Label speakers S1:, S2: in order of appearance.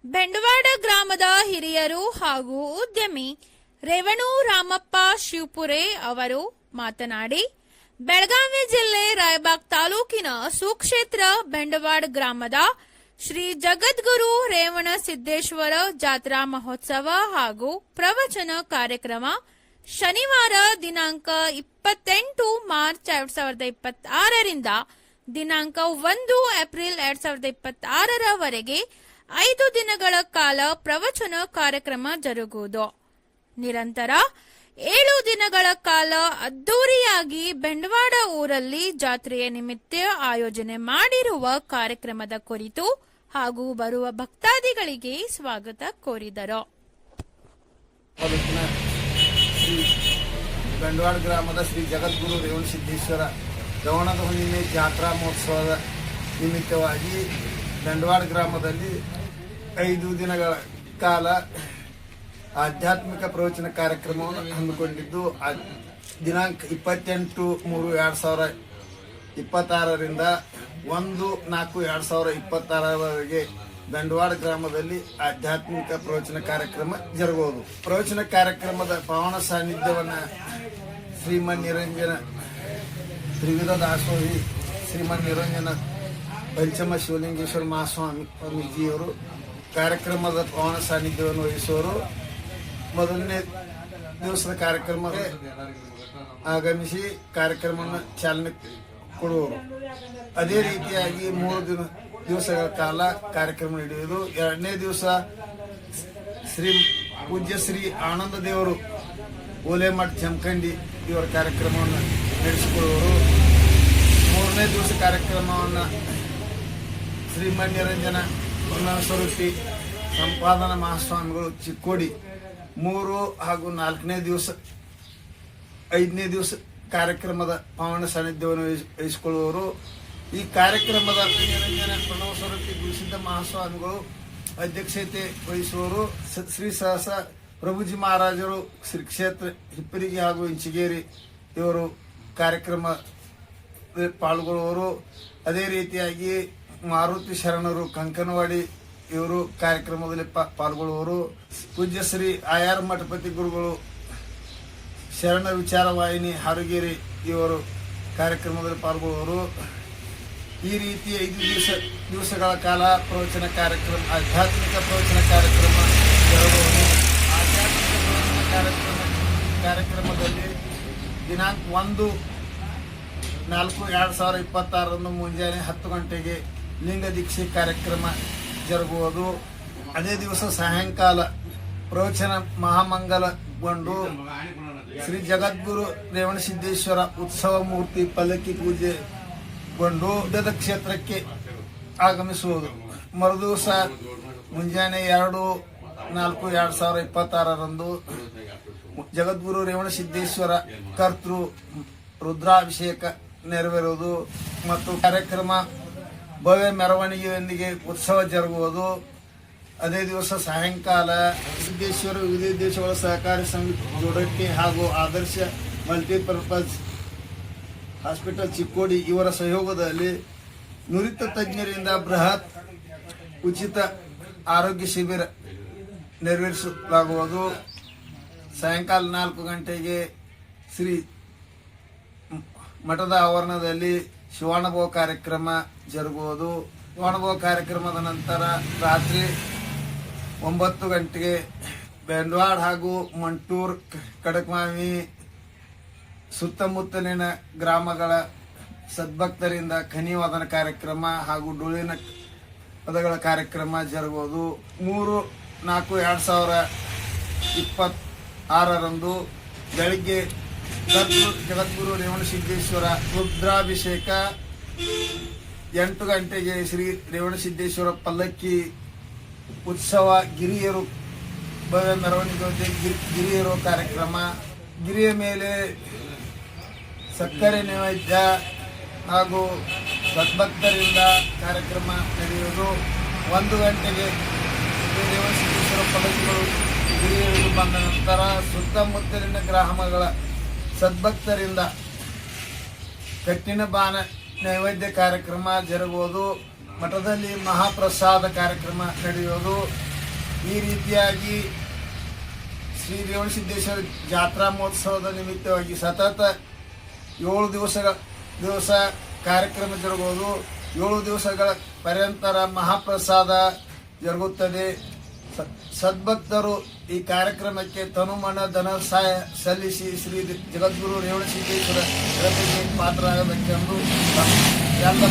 S1: ಬೆಂಡವಾಡ ಗ್ರಾಮದ ಹಿರಿಯರು ಹಾಗೂ ಉದ್ಯಮಿ ರೇವಣು ರಾಮಪ್ಪ ಶಿವಪುರೆ ಅವರು ಮಾತನಾಡಿ, ಬೆಳಗಾವಿ ಜಿಲ್ಲೆ ರಾಯಬಾಗ್ ತಾಲೂಕಿನ ಸುಕ್ಷೇತ್ರ ಬೆಂಡವಾಡ ಗ್ರಾಮದ ಶ್ರೀ ಜಗದ್ಗುರು ರೇವಣ ಸಿದ್ದೇಶ್ವರ ಜಾತ್ರಾ ಮಹೋತ್ಸವ ಹಾಗೂ ಪ್ರವಚನ ಕಾರ್ಯಕ್ರಮ ಶನಿವಾರ ದಿನಾಂಕ 28 ಮಾರ್ಚ್ 2026 ರಿಂದ ದಿನಾಂಕ 1 ಏಪ್ರಿಲ್ 2026 ರವರೆಗೆ 5 ದಿನಗಳ ಕಾಲ ಪ್ರವಚನ ಕಾರ್ಯಕ್ರಮ ಜರುಗುವುದು. ನಿರಂತರ 7 ದಿನಗಳ ಕಾಲ ಅದ್ದೂರಿಯಾಗಿ ಬೆಂಡವಾಡ ಊರಲ್ಲಿ ಜಾತ್ರೆಯ ನಿಮಿತ್ತ ಆಯೋಜನೆ ಮಾಡಿರುವ ಕಾರ್ಯಕ್ರಮದ ಕುರಿತು ಹಾಗೂ ಬರುವ ಭಕ್ತಾದಿಗಳಿಗೆ ಸ್ವಾಗತ ಕೋರಿದರು.
S2: ಬೆಂಡವಾಡ ಗ್ರಾಮದ ಶ್ರೀ ಜಗದ್ಗುರು ರೇವಣ ಸಿದ್ದೇಶ್ವರ ಶ್ರವಣದ ಹುಣ್ಣಿಮೆ ಜಾತ್ರಾ ಮಹೋತ್ಸವದ ನಿಮಿತ್ತವಾಗಿ ಬೆಂಡವಾಡ ಗ್ರಾಮದಲ್ಲಿ 5 ದಿನಗಳ ಕಾಲ ಆಧ್ಯಾತ್ಮಿಕ ಪ್ರವಚನ ಕಾರ್ಯಕ್ರಮವನ್ನು ಹಮ್ಮಿಕೊಂಡಿದ್ದು ದಿನಾಂಕ 28/3/2026 ರಿಂದ 1/4/2026 ಬೆಂಡವಾಡ ಗ್ರಾಮದಲ್ಲಿ ಆಧ್ಯಾತ್ಮಿಕ ಪ್ರವಚನ ಕಾರ್ಯಕ್ರಮ ಜರುಗುವುದು. ಪ್ರವಚನ ಕಾರ್ಯಕ್ರಮದ ಪಾವನ ಸಾನ್ನಿಧ್ಯವನ್ನ ಶ್ರೀಮನ್ ನಿರಂಜನ ತ್ರಿವಿಧ ದಾಸೋಹಿ ಶ್ರೀಮನ್ ನಿರಂಜನ ಪಂಚಮ ಶಿವಲಿಂಗೇಶ್ವರ ಮಹಾಸ್ವಾಮಿಜಿಯವರು ಕಾರ್ಯಕ್ರಮದ ಪಾವನ ಸಾನ್ನಿಧ್ಯವನ್ನು ವಹಿಸುವರು. ಮೊದಲನೇ ದಿವಸದ ಕಾರ್ಯಕ್ರಮಕ್ಕೆ ಆಗಮಿಸಿ ಕಾರ್ಯಕ್ರಮವನ್ನು ಚಾಲನೆ ಕೊಡುವರು. ಅದೇ ರೀತಿಯಾಗಿ 3 ದಿವಸಗಳ ಕಾಲ ಕಾರ್ಯಕ್ರಮ ನಡೆಯುವುದು. 2ನೇ ದಿವಸ ಪೂಜ್ಯ ಶ್ರೀ ಆನಂದ ದೇವರು ಓಲೆಮಠ ಜಮಖಂಡಿ ಇವರ ಕಾರ್ಯಕ್ರಮವನ್ನು ನಡೆಸಿಕೊಳ್ಳುವರು. 3ನೇ ದಿವಸ ಕಾರ್ಯಕ್ರಮವನ್ನು ಶ್ರೀಮನ್ ನಿರಂಜನ ಸ್ವರೂಪಿ ಸಂಪಾದನಾ ಮಹಾಸ್ವಾಮಿಗಳು ಚಿಕ್ಕೋಡಿ 3 ಹಾಗೂ 4ನೇ ದಿವಸ 5ನೇ ದಿವಸ ಕಾರ್ಯಕ್ರಮದ ಪಾವನ ಸಾನ್ನಿಧ್ಯವನ್ನು ವಹಿಸಿಕೊಳ್ಳುವರು. ಈ ಕಾರ್ಯಕ್ರಮದ ನಿರಂಜನ ಪ್ರಣವ ಸ್ವರೂಪಿ ಗುರುಸಿದ್ಧ ಮಹಾಸ್ವಾಮಿಗಳು ಅಧ್ಯಕ್ಷತೆ ವಹಿಸುವರು. ಶ್ರೀ ಸಹಸ ಪ್ರಭುಜಿ ಮಹಾರಾಜರು ಶ್ರೀ ಕ್ಷೇತ್ರ ಹಿಪ್ಪರಿಗೆ ಹಾಗೂ ಇಂಚಿಗೇರಿ ಇವರು ಕಾರ್ಯಕ್ರಮ ಪಾಲ್ಗೊಳ್ಳುವರು. ಅದೇ ರೀತಿಯಾಗಿ ಮಾರುತಿ ಶರಣರು ಕಂಕನವಾಡಿ ಇವರು ಕಾರ್ಯಕ್ರಮದಲ್ಲಿ ಪಾಲ್ಗೊಳ್ಳುವರು. ಪೂಜ್ಯ ಶ್ರೀ ಆಯಾರ್ ಮಠಪತಿ ಗುರುಗಳು ಶರಣ ವಿಚಾರ ವಾಹಿನಿ ಹಾರುಗೇರಿ ಇವರು ಕಾರ್ಯಕ್ರಮದಲ್ಲಿ ಪಾಲ್ಗೊಳ್ಳುವರು. ಈ ರೀತಿ 5 ದಿವಸಗಳ ಕಾಲ ಪ್ರವಚನ ಕಾರ್ಯಕ್ರಮ ಆಧ್ಯಾತ್ಮಿಕ ಪ್ರವಚನ ಕಾರ್ಯಕ್ರಮ ಜರುಗುವುದು. ಆಧ್ಯಾತ್ಮಿಕ ಪ್ರವಚನ ಕಾರ್ಯಕ್ರಮದಲ್ಲಿ ದಿನಾಂಕ 1/4/2026 ಮುಂಜಾನೆ 10 ಗಂಟೆಗೆ ಲಿಂಗ ದೀಕ್ಷೆ ಕಾರ್ಯಕ್ರಮ ಜರುಗುವುದು. ಅದೇ ದಿವಸ ಸಾಯಂಕಾಲ ಪ್ರವಚನ ಮಹಾಮಂಗಲಗೊಂಡು ಶ್ರೀ ಜಗದ್ಗುರು ರೇವಣ ಸಿದ್ದೇಶ್ವರ ಉತ್ಸವ ಮೂರ್ತಿ ಪಲ್ಲಕ್ಕಿ ಪೂಜೆಗೊಂಡು ಉದ್ದದ ಕ್ಷೇತ್ರಕ್ಕೆ ಆಗಮಿಸುವುದು. ಮರುದಿವಸ ಮುಂಜಾನೆ 2/4/2026 ಜಗದ್ಗುರು ರೇವಣ ಸಿದ್ದೇಶ್ವರ ಕರ್ತೃ ರುದ್ರಾಭಿಷೇಕ ನೆರವೇರುವುದು ಮತ್ತು ಕಾರ್ಯಕ್ರಮ ಭವ್ಯ ಮೆರವಣಿಗೆಯೊಂದಿಗೆ ಉತ್ಸವ ಜರುಗುವುದು. ಅದೇ ದಿವಸ ಸಾಯಂಕಾಲ ಸಿದ್ದೇಶ್ವರ ವಿವಿಧ ದೇಶಗಳ ಸಹಕಾರಿ ಸಮಿತಿ ಜೋಡಟ್ಟಿ ಹಾಗೂ ಆದರ್ಶ ಮಲ್ಟಿಪರ್ಪಸ್ ಹಾಸ್ಪಿಟಲ್ ಚಿಕ್ಕೋಡಿ ಇವರ ಸಹಯೋಗದಲ್ಲಿ ನುರಿತ ತಜ್ಞರಿಂದ ಬೃಹತ್ ಉಚಿತ ಆರೋಗ್ಯ ಶಿಬಿರ ನೆರವೇರಿಸಲಾಗುವುದು. ಸಾಯಂಕಾಲ 4 ಗಂಟೆಗೆ ಶ್ರೀ ಮಠದ ಆವರಣದಲ್ಲಿ ಶಿವಾನುಭವ ಕಾರ್ಯಕ್ರಮ ಜರುಗುವುದು. ಶಿವಾನುಭವ ಕಾರ್ಯಕ್ರಮದ ನಂತರ ರಾತ್ರಿ 9 ಗಂಟೆಗೆ ಬೆಂಡವಾಡ ಹಾಗೂ ಮಂಟೂರ್ ಕಡಕಮಾವಿ ಸುತ್ತಮುತ್ತಲಿನ ಗ್ರಾಮಗಳ ಸದ್ಭಕ್ತರಿಂದ ಖನಿವಾದನ ಕಾರ್ಯಕ್ರಮ ಹಾಗೂ ಡೊಳ್ಳಿನ ಪದಗಳ ಕಾರ್ಯಕ್ರಮ ಜರುಗುವುದು. 3/4/2026 ಬೆಳಿಗ್ಗೆ ಜಗದ್ಗುರು ರೇವಣ ಸಿದ್ದೇಶ್ವರ ರುದ್ರಾಭಿಷೇಕ, 8 ಗಂಟೆಗೆ ಶ್ರೀ ರೇವಣ ಸಿದ್ದೇಶ್ವರ ಪಲ್ಲಕ್ಕಿ ಉತ್ಸವ, ಗಿರಿಯರು ಭವ್ಯ ಮೆರವಣಿಗೆ ಗಿರಿಯರು ಕಾರ್ಯಕ್ರಮ, ಗಿರಿಯ ಮೇಲೆ ಸಕ್ಕರೆ ನೈವೇದ್ಯ ಹಾಗೂ ಸದ್ಭಕ್ತರಿಂದ ಕಾರ್ಯಕ್ರಮ ನಡೆಯುವುದು. 1 ಗಂಟೆಗೆ ರೇವಣ ಸಿದ್ದೇಶ್ವರ ಪಲ್ಲಕ್ಕಿಗಳು ಗಿರಿಯರು ಬಂದ ನಂತರ ಸುತ್ತಮುತ್ತಲಿನ ಗ್ರಾಮಗಳ ಸದ್ಭಕ್ತರಿಂದ ಕಟ್ಟಿನ ಬಾನ ನೈವೇದ್ಯ ಕಾರ್ಯಕ್ರಮ ಜರುಗುವುದು. ಮಠದಲ್ಲಿ ಮಹಾಪ್ರಸಾದ ಕಾರ್ಯಕ್ರಮ ನಡೆಯುವುದು. ಈ ರೀತಿಯಾಗಿ ಶ್ರೀ ರೇವಣಸಿದ್ದೇಶ್ವರ ಜಾತ್ರಾ ಮಹೋತ್ಸವದ ನಿಮಿತ್ತವಾಗಿ ಸತತ 7 ದಿವಸ ಕಾರ್ಯಕ್ರಮ ಜರುಗುವುದು. 7 ದಿವಸಗಳ ಪರ್ಯಂತರ ಮಹಾಪ್ರಸಾದ ಜರುಗುತ್ತದೆ. ಸದ್ಭಕ್ತರು ಈ ಕಾರ್ಯಕ್ರಮಕ್ಕೆ ತನುಮನ ಧನ ಸಹಾಯ ಸಲ್ಲಿಸಿ ಶ್ರೀ ಜಗದ್ಗುರು ರೇವಣಸಿದ್ದೇಶ್ವರ ಕೃಪೆಗೆ ಪಾತ್ರರಾಗಬೇಕೆಂದು ಎಲ್ಲ